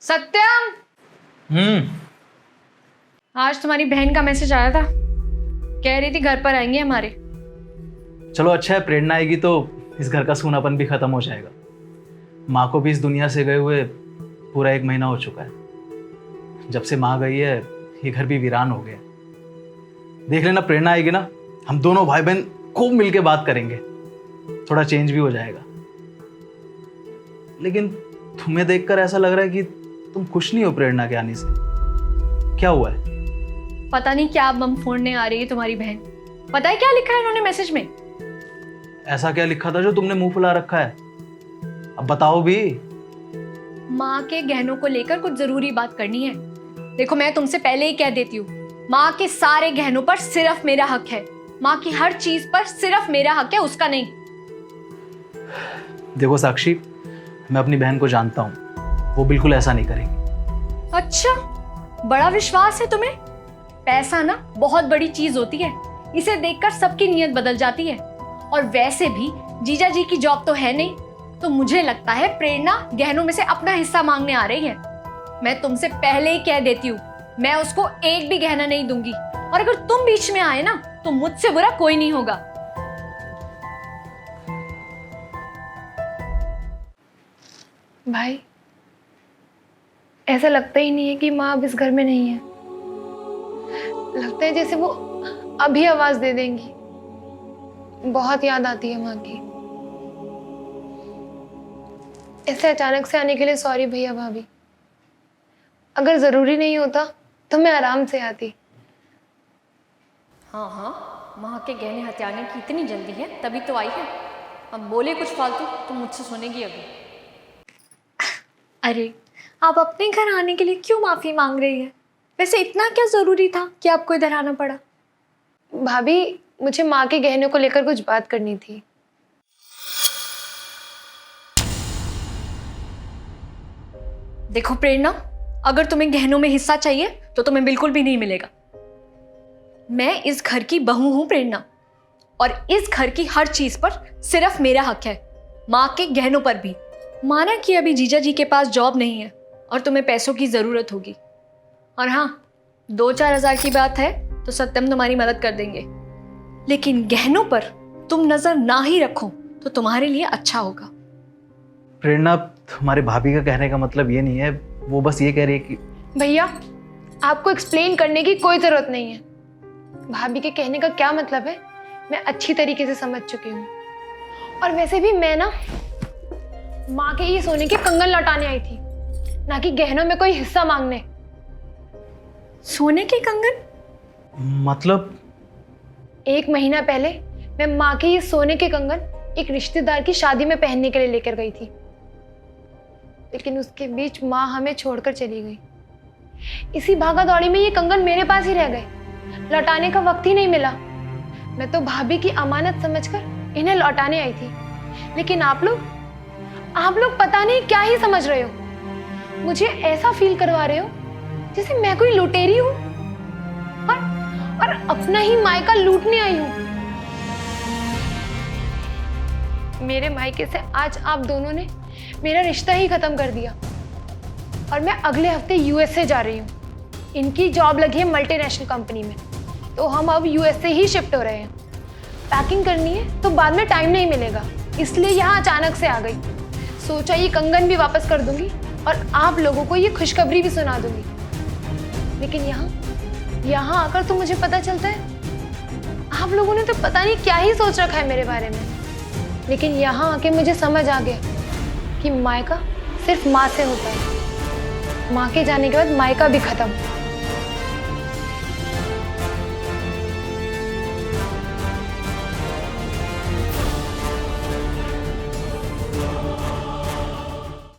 सत्यम। आज तुम्हारी बहन का मैसेज आया था, कह रही थी घर पर आएंगे हमारे। चलो अच्छा है, प्रेरणा आएगी तो इस घर का सूनापन भी खत्म हो जाएगा। माँ को भी इस दुनिया से गए हुए पूरा 1 महीना हो चुका है। जब से माँ गई है ये घर भी वीरान हो गया। देख लेना, प्रेरणा आएगी ना, हम दोनों भाई बहन खूब मिलके बात करेंगे, थोड़ा चेंज भी हो जाएगा। लेकिन तुम्हें देखकर ऐसा लग रहा है कि तुम खुश नहीं हो प्रेरणा के आने से। क्या हुआ है? पता नहीं क्या बम फोड़ने आ रही है तुम्हारी बहन। पता है क्या लिखा है उन्होंने मैसेज में? ऐसा क्या लिखा था जो तुमने मुंह फुला रखा है? अब बताओ भी। माँ के गहनों को लेकर कुछ जरूरी बात करनी है। देखो, मैं तुमसे पहले ही कह देती हूँ, माँ के सारे गहनों पर सिर्फ मेरा हक है। माँ की हर चीज पर सिर्फ मेरा हक है, उसका नहीं। देखो साक्षी, मैं अपनी बहन को जानता हूँ, वो बिल्कुल ऐसा नहीं करेंगी। अच्छा, बड़ा विश्वास है तुम्हें। पैसा ना बहुत बड़ी चीज होती है, इसे देखकर सबकी नीयत बदल जाती है। और वैसे भी जीजा जी की जॉब तो है नहीं, तो मुझे लगता है प्रेरणा गहनों में से अपना हिस्सा मांगने आ रही है। मैं तुमसे पहले ही कह देती हूँ, मैं उसको एक भी गहना नहीं दूंगी। और अगर तुम बीच में आए ना तो मुझसे बुरा कोई नहीं होगा। भाई, ऐसा लगता ही नहीं है कि माँ अब इस घर में नहीं है। लगता है जैसे वो अभी आवाज दे देंगी। बहुत याद आती है माँ की। ऐसे अचानक से आने के लिए सॉरी भैया भाभी। अगर जरूरी नहीं होता तो मैं आराम से आती। हाँ हाँ, माँ के गहने हथियाने की इतनी जल्दी है तभी तो आई है। अब बोले कुछ फालतू तो मुझसे सुनेगी अभी। अरे, आप अपने घर आने के लिए क्यों माफी मांग रही है? वैसे इतना क्या जरूरी था कि आपको इधर आना पड़ा? भाभी, मुझे माँ के गहनों को लेकर कुछ बात करनी थी। देखो प्रेरणा, अगर तुम्हें गहनों में हिस्सा चाहिए तो तुम्हें बिल्कुल भी नहीं मिलेगा। मैं इस घर की बहू हूं प्रेरणा, और इस घर की हर चीज पर सिर्फ मेरा हक है, माँ के गहनों पर भी। माना कि अभी जीजा जी के पास जॉब नहीं है और तुम्हें पैसों की जरूरत होगी, और हाँ, 2-4 हज़ार की बात है तो सत्यम तुम्हारी मदद कर देंगे। लेकिन गहनों पर तुम नजर ना ही रखो तो तुम्हारे लिए अच्छा होगा। प्रेरणा, तुम्हारे भाभी का कहने का मतलब ये नहीं है, वो बस ये कह रही है कि भैया, आपको एक्सप्लेन करने की कोई जरूरत नहीं है। भाभी के कहने का क्या मतलब है मैं अच्छी तरीके से समझ चुकी हूँ। और वैसे भी मैं ना माँ के ये सोने के कंगन लौटाने आई थी, ना कि गहनों में कोई हिस्सा मांगने। सोने के कंगन? मतलब? 1 महीना पहले मैं माँ के ये सोने के कंगन एक रिश्तेदार की शादी में पहनने के लिए लेकर गई थी, लेकिन उसके बीच माँ हमें छोड़कर चली गई। इसी भागा दौड़ी में ये कंगन मेरे पास ही रह गए, लौटाने का वक्त ही नहीं मिला। मैं तो भाभी की अमानत समझकर इन्हें लौटाने आई थी, लेकिन आप लोग पता नहीं क्या ही समझ रहे हो। मुझे ऐसा फील करवा रहे हो जैसे मैं कोई लुटेरी हूं और अपना ही मायका लूटने आई हूं। मेरे मायके से आज आप दोनों ने मेरा रिश्ता ही खत्म कर दिया, और मैं अगले हफ्ते यूएसए जा रही हूँ। इनकी जॉब लगी है मल्टीनेशनल कंपनी में, तो हम अब यूएसए ही शिफ्ट हो रहे हैं। पैकिंग करनी है तो बाद में टाइम नहीं मिलेगा, इसलिए यहाँ अचानक से आ गई। सोचा ये कंगन भी वापस कर दूंगी और आप लोगों को ये खुशखबरी भी सुना दूंगी। लेकिन यहाँ आकर तो मुझे पता चलता है आप लोगों ने तो पता नहीं क्या ही सोच रखा है मेरे बारे में। लेकिन यहाँ आके मुझे समझ आ गया कि मायका सिर्फ माँ से होता है, माँ के जाने के बाद मायका भी खत्म।